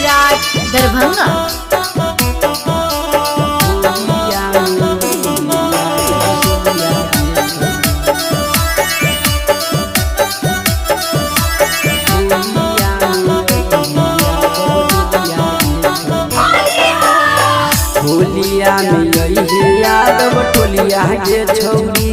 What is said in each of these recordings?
विराट दरभंगा। होलिया में गई यादव टोलिया के छौरी,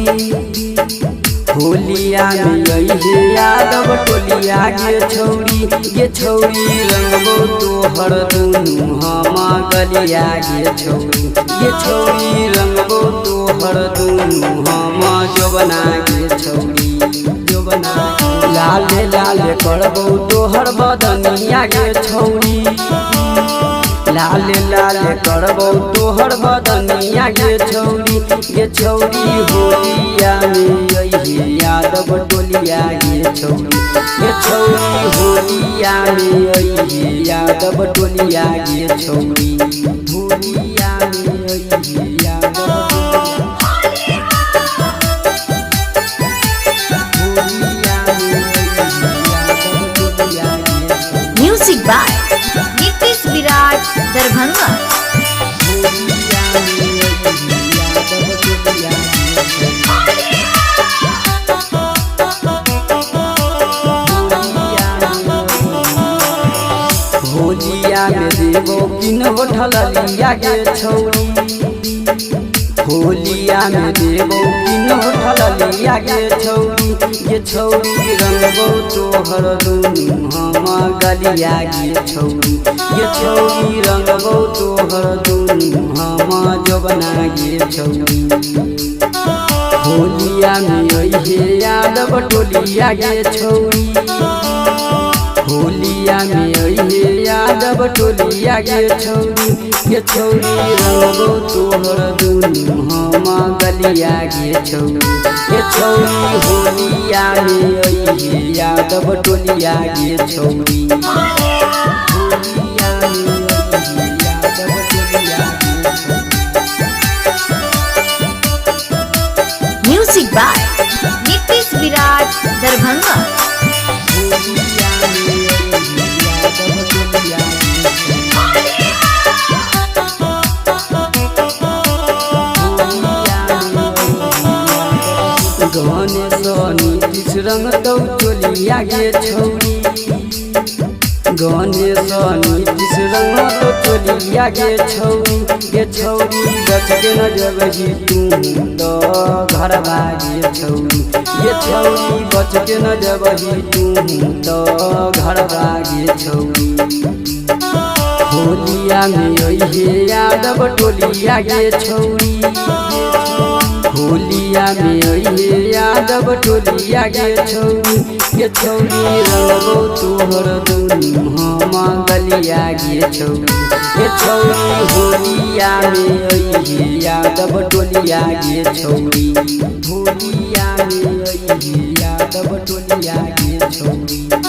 होलिया में गई यादव टोलिया के छौरी, ये छौरी रंगबो तोहर दुनू हम गलिया के छौरी, ये छौरी रंगबो तोहर दुनू हम जोबना के छौरी, जोबना लाले लाले करबो तोहर बदनिया के छौरी, लाल लाल करबो तोहर बदनिया के छौरी, ये छौरी होलिया में यही यादव टोलिया के छौरी, ये छौरी होलिया में यही यादव टोलिया के छौरी, होलिया में यही यादव म्यूजिक बाय नीतीश विराट दरभंगा। होलिया में देवो किन उठल लिया के छौरी, होलिया में देवो किन उठल लिया के छौरी, ये छौरी रंगबो तोहर दुनू हम गलिया के छौरी, ये छौरी रंगबो तोहर दुनू हम जोबना के छौरी, होलिया में यही यादव टोलिया के छौरी, होलिया में यही यादव टोलिया के छौरी, ये छौरी रंगबो तोहर दुनू हम गलिया के छौरी, ये छौरी होलिया में यही यादव टोलिया के छौरी, होलिया में यही यादव टोलिया के छौरी। म्यूजिक बाय नीतीश विराट दरभंगा। नीतीश रंग दौ टोलिया के छौरी, गणेश नीतीश रंग दौ टोलिया के छौरी, ये छौरी बच के न जबही तू तो घर बागे छौरी, ये छौरी बच के न जबही तू तो घर बागे छौरी, होलिया में यही यादव टोलिया के छौरी, होलिया में यही यादव टोलिया के छौरी, ये छौरी रंगबो तोहर दुनू हम गलिया के छौरी, ये छौरी होलिया में यही यादव टोलिया के छौरी, होलिया में यही यादव टोलिया के छौरी।